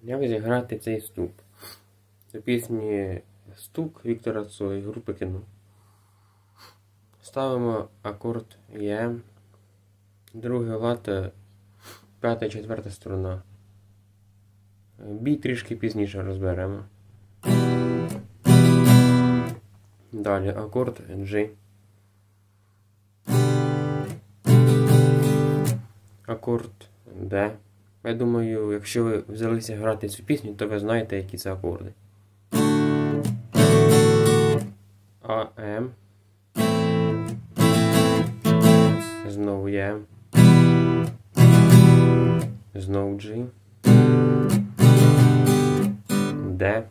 Як зіграти цей стук? Це пісні «Стук» Віктора Цоя, групи «Кіно». Ставимо акорд Е, другий лад, п'ята і четверта струна. Бій трішки пізніше розберемо. Далі акорд G. Акорд D. Я думаю, якщо ви взялися грати цю пісню, то ви знаєте, які це акорди. АМ. Знову Е. Знову G. Д.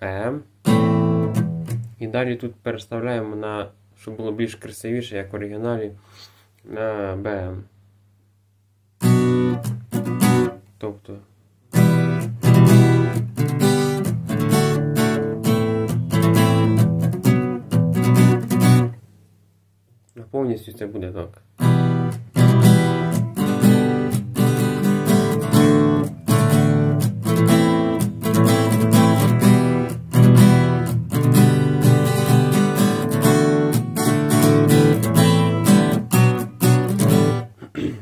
М. І далі тут переставляємо на, щоб було більш красивіше, як в оригіналі, на БМ. Тобто повністю це буде так.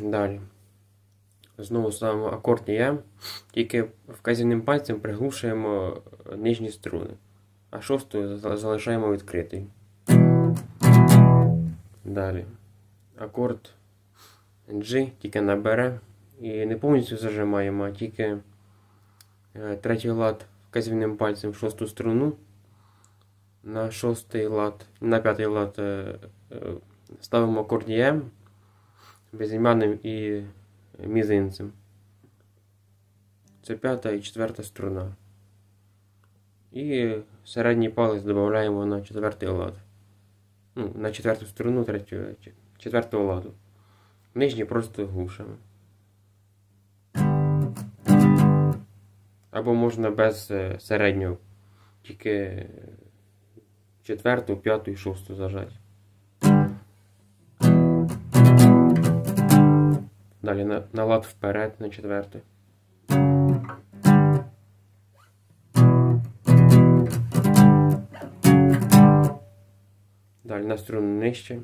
Далі. Знову ставимо акорд Е, тільки вказівним пальцем приглушуємо нижні струни, а шосту залишаємо відкритий. Далі. Акорд G, тільки на бере, і не повністю зажимаємо, а тільки третій лад вказівним пальцем в шосту струну, на шостий лад, на п'ятий лад ставимо акорд Е безім'яним і мізинцем. Це п'ята і четверта струна. І середній палець додаємо на четвертий лад. Ну, на четверту струну четвертого ладу. Нижній просто глушимо. Або можна без середнього. Тільки четверту, п'яту і шосту зажати. Далі на лад вперед, на четвертий. Далі на струну нижче.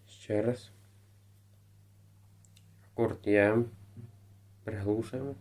Ще раз. Акорд Е. Приглушуємо.